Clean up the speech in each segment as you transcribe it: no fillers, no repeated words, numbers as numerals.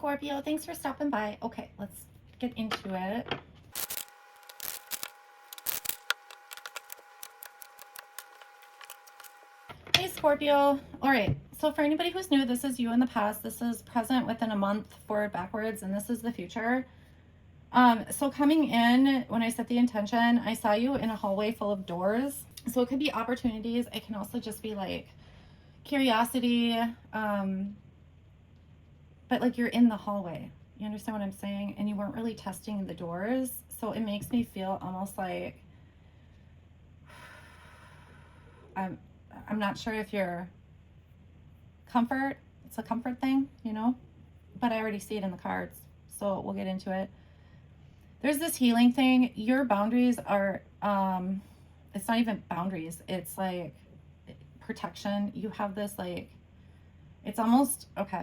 Scorpio, thanks for stopping by. Okay, let's get into it. Hey Scorpio. All right, so for anybody who's new, this is you in the past, this is present within a month, forward, backwards, and this is the future. So coming in, when I set the intention, I saw you in a hallway full of doors. So it could be opportunities. It can also just be like curiosity. But like you're in the hallway. You understand what I'm saying? And you weren't really testing the doors. So it makes me feel almost like I'm not sure if you're comfort. It's a comfort thing, you know? But I already see it in the cards. So we'll get into it. There's this healing thing. Your boundaries are it's not even boundaries. It's like protection. You have this like it's almost okay.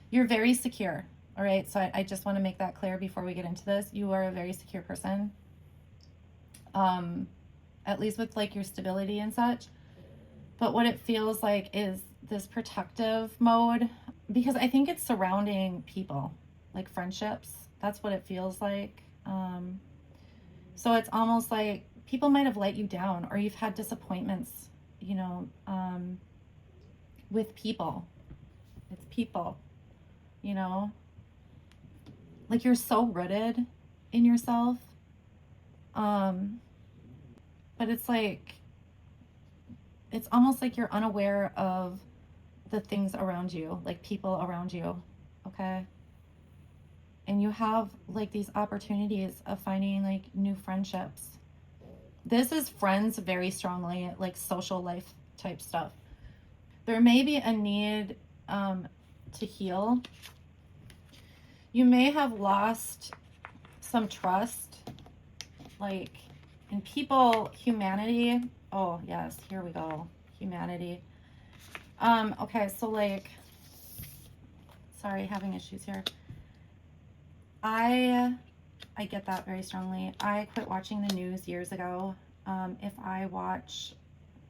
You're very secure. All right. So I just want to make that clear before we get into this. You are a very secure person. At least with like your stability and such. But what it feels like is this protective mode, because I think it's surrounding people, like friendships. That's what it feels like. So it's almost like people might have let you down, or you've had disappointments, you know, with people. It's people, you know, like you're so rooted in yourself. But it's like, it's almost like you're unaware of the things around you, like people around you. Okay. And you have like these opportunities of finding like new friendships. This is friends very strongly, like social life type stuff. There may be a need to heal. You may have lost some trust, like in people, humanity. Oh yes, here we go. Humanity. Okay, so like, sorry, having issues here. I get that very strongly. I quit watching the news years ago. If I watch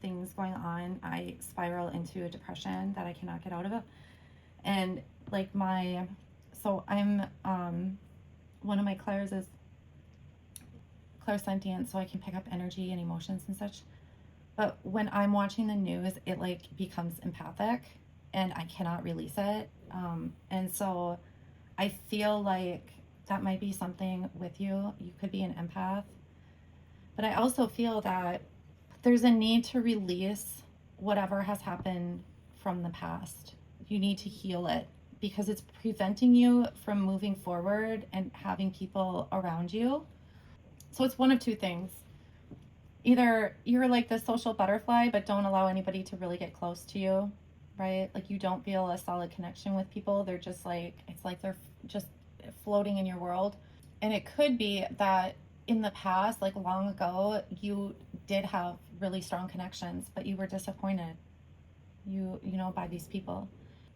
things going on, I spiral into a depression that I cannot get out of it. And like so I'm, one of my clairs is clairsentient, so I can pick up energy and emotions and such. But when I'm watching the news, it like becomes empathic and I cannot release it. And so I feel like that might be something with you. You could be an empath. But I also feel that there's a need to release whatever has happened from the past. You need to heal it because it's preventing you from moving forward and having people around you. So it's one of two things. Either you're like the social butterfly, but don't allow anybody to really get close to you, right? Like you don't feel a solid connection with people. They're just like, it's like they're just floating in your world. And it could be that in the past, like long ago, you did have really strong connections, but you were disappointed, you know, by these people.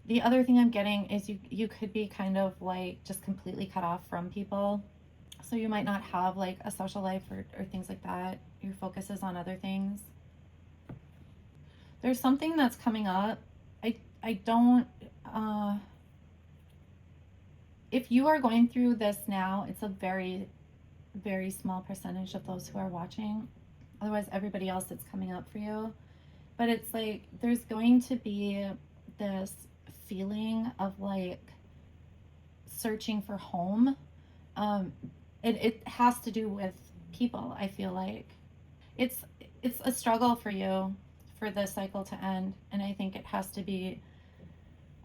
The other thing I'm getting is you could be kind of like just completely cut off from people. So you might not have like a social life or things like that. Your focus is on other things. There's something that's coming up. I don't, if you are going through this now, it's a very, very small percentage of those who are watching. Otherwise, everybody else, it's coming up for you. But it's like, there's going to be this feeling of like searching for home. It has to do with people. I feel like it's a struggle for you for the cycle to end, and I think it has to be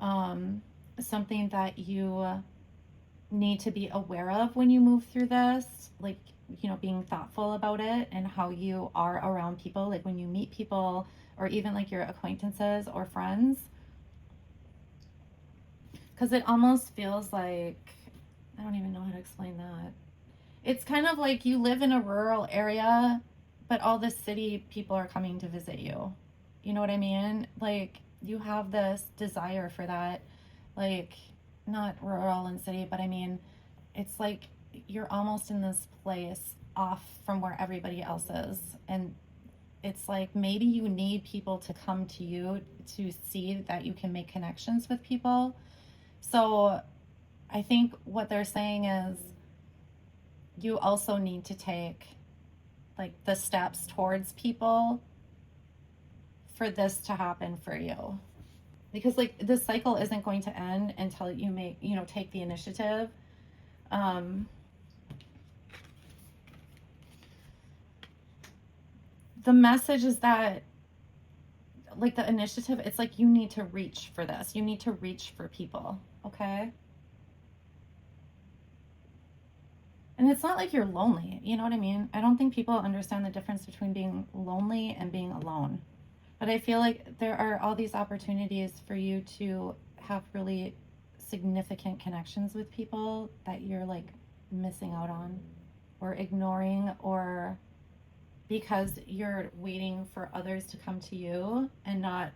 something that you need to be aware of when you move through this, like, you know, being thoughtful about it and how you are around people, like when you meet people or even like your acquaintances or friends, because it almost feels like, I don't even know how to explain that. It's kind of like you live in a rural area, but all the city people are coming to visit you. You know what I mean? Like you have this desire for that, like not rural and city, but I mean, it's like you're almost in this place off from where everybody else is. And it's like maybe you need people to come to you to see that you can make connections with people. So I think what they're saying is you also need to take like the steps towards people for this to happen for you. Because like this cycle isn't going to end until you make, you know, take the initiative. The message is that like the initiative, it's like you need to reach for this. You need to reach for people, okay? And it's not like you're lonely, you know what I mean? I don't think people understand the difference between being lonely and being alone. But I feel like there are all these opportunities for you to have really significant connections with people that you're like missing out on or ignoring, or because you're waiting for others to come to you and not.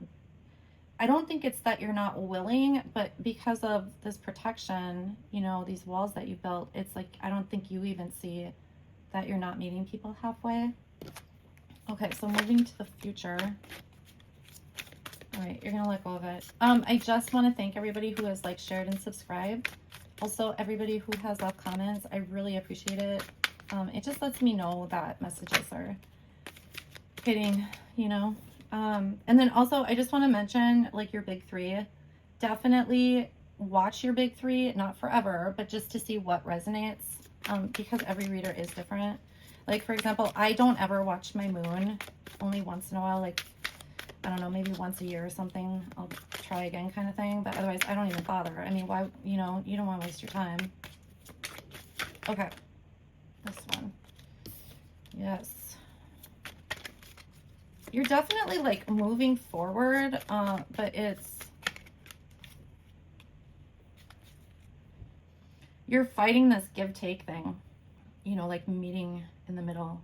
I don't think it's that you're not willing, but because of this protection, you know, these walls that you built, it's like I don't think you even see that you're not meeting people halfway. Okay, so moving to the future. All right, you're gonna let go of it. I just want to thank everybody who has like shared and subscribed. Also, everybody who has left comments, I really appreciate it. It just lets me know that messages are getting, you know. And then also, I just want to mention like your big three. Definitely watch your big three, not forever, but just to see what resonates. Because every reader is different. Like for example, I don't ever watch my moon. Only once in a while, like I don't know, maybe once a year or something, I'll try again kind of thing. But otherwise, I don't even bother. I mean, why, you know, you don't want to waste your time. Okay. This one. Yes. You're definitely like moving forward, but you're fighting this give-take thing, you know, like meeting in the middle.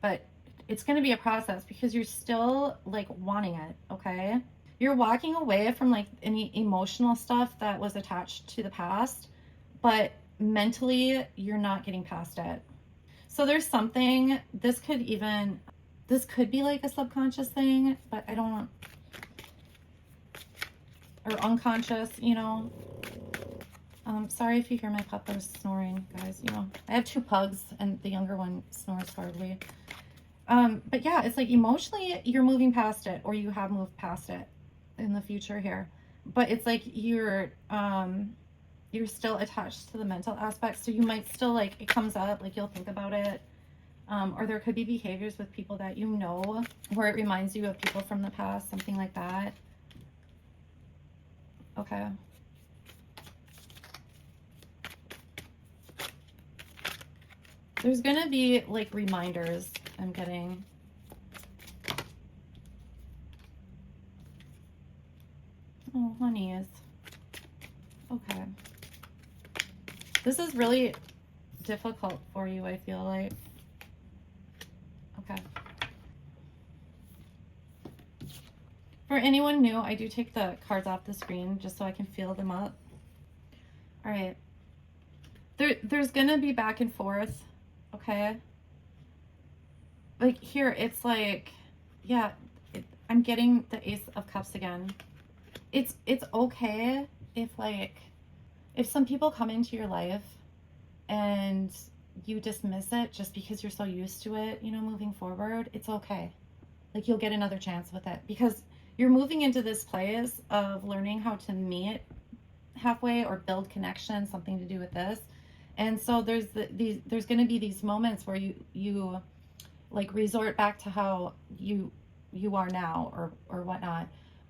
But it's going to be a process because you're still like wanting it, okay? You're walking away from like any emotional stuff that was attached to the past, but mentally you're not getting past it. So there's something, this could be like a subconscious thing, but I don't, or unconscious, you know. Sorry if you hear my puppers snoring, guys, you know. I have 2 pugs and the younger one snores horribly. But yeah, it's like emotionally you're moving past it, or you have moved past it in the future here. But it's like you're still attached to the mental aspect. So you might still like, it comes up, like you'll think about it. Or there could be behaviors with people that you know where it reminds you of people from the past, something like that. Okay. There's gonna be like reminders I'm getting. Oh, honeys. Okay. This is really difficult for you, I feel like. Okay. For anyone new, I do take the cards off the screen just so I can feel them up. All right. There's gonna be back and forth, okay? Like here, it's like, yeah, I'm getting the Ace of Cups again. It's okay if some people come into your life and you dismiss it just because you're so used to it, you know, moving forward. It's okay. Like you'll get another chance with it because you're moving into this place of learning how to meet halfway or build connection, something to do with this. And so there's going to be these moments where you like resort back to how you are now or whatnot,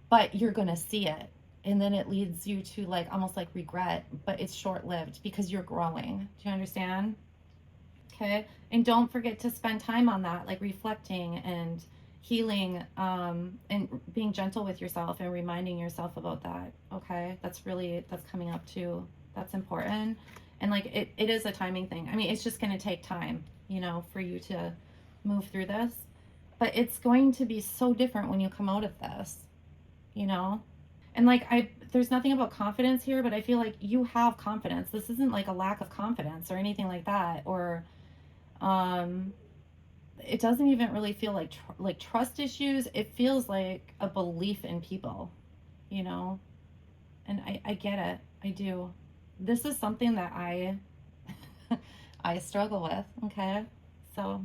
but you're going to see it. And then it leads you to like almost like regret, but it's short-lived because you're growing. Do you understand? Okay. And don't forget to spend time on that, like reflecting and healing, and being gentle with yourself and reminding yourself about that. Okay. That's coming up too. That's important. And like, it is a timing thing. I mean, it's just going to take time, you know, for you to move through this, but it's going to be so different when you come out of this, you know? And like, there's nothing about confidence here, but I feel like you have confidence. This isn't like a lack of confidence or anything like that. Or, it doesn't even really feel like trust issues. It feels like a belief in people, you know? And I get it. I do. this is something that I struggle with, okay? So,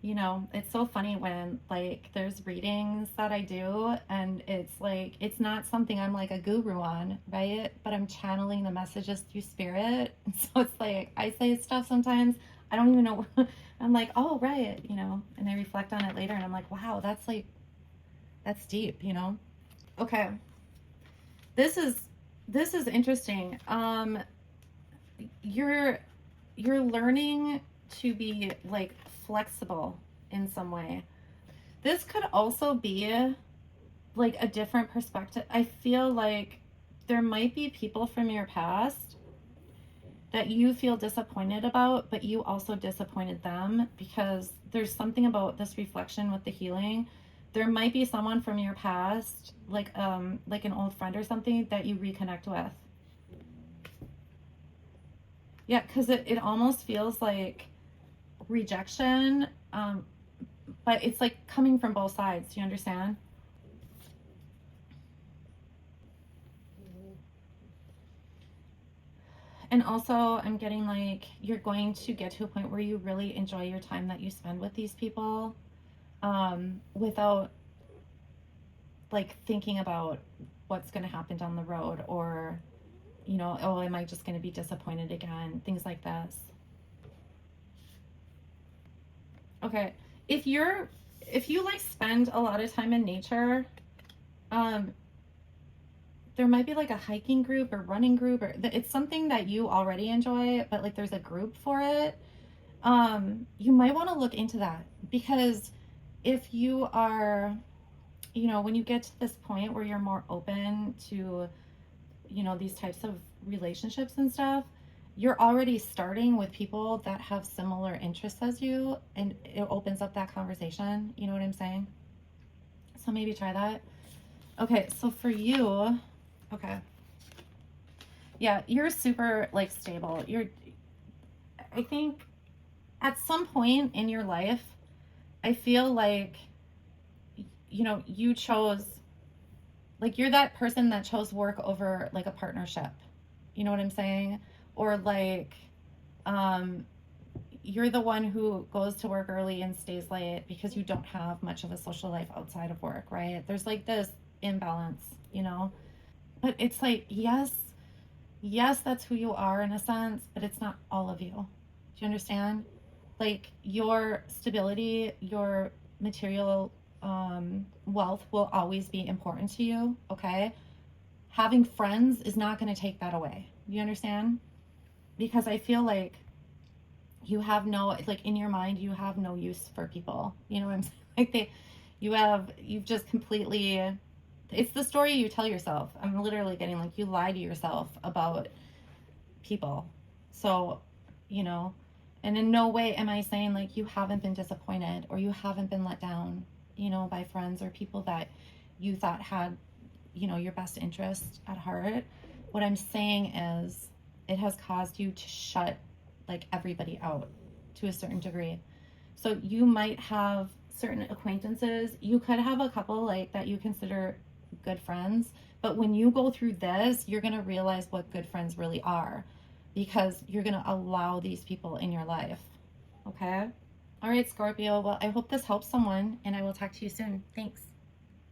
you know, it's so funny when like there's readings that I do and it's like it's not something I'm like a guru on, right? But I'm channeling the messages through spirit. And so it's like I say stuff sometimes I don't even know. I'm like, "Oh, right," you know, and I reflect on it later and I'm like, "Wow, that's like that's deep, you know?" Okay. This is this is interesting. You're you're learning to be like flexible in some way. This could also be like a different perspective. I feel like there might be people from your past that you feel disappointed about, but you also disappointed them because there's something about this reflection with the healing. There might be someone from your past, like an old friend or something that you reconnect with. Yeah, because it almost feels like rejection, but it's like coming from both sides. Do you understand? And also, I'm getting like you're going to get to a point where you really enjoy your time that you spend with these people, without like thinking about what's going to happen down the road, or, you know, oh, am I just going to be disappointed again? Things like this. Okay. If you're, if you like spend a lot of time in nature, um, there might be like a hiking group or running group, or it's something that you already enjoy, but like there's a group for it. You might want to look into that because if you are, you know, when you get to this point where you're more open to, you know, these types of relationships and stuff, you're already starting with people that have similar interests as you, and it opens up that conversation. You know what I'm saying? So maybe try that. Okay, so for you, okay, yeah, you're super like stable. You're, I think at some point in your life, I feel like, you know, you chose, like, you're that person that chose work over like a partnership. You know what I'm saying? Or like, um, you're the one who goes to work early and stays late because you don't have much of a social life outside of work, right? There's like this imbalance, you know? But it's like, yes, that's who you are in a sense, but it's not all of you. Do you understand? Like your stability, your material wealth will always be important to you, okay? Having friends is not going to take that away. You understand? Because I feel like you have no, like in your mind, you have no use for people. You know what I'm saying? Like you've just completely, it's the story you tell yourself. I'm literally getting like you lie to yourself about people. So, you know, and in no way am I saying like you haven't been disappointed or you haven't been let down, you know, by friends or people that you thought had, you know, your best interest at heart. What I'm saying is it has caused you to shut like everybody out to a certain degree. So you might have certain acquaintances. You could have a couple like that you consider good friends, but when you go through this, you're going to realize what good friends really are because you're going to allow these people in your life. Okay? All right, Scorpio. Well, I hope this helps someone and I will talk to you soon. Thanks.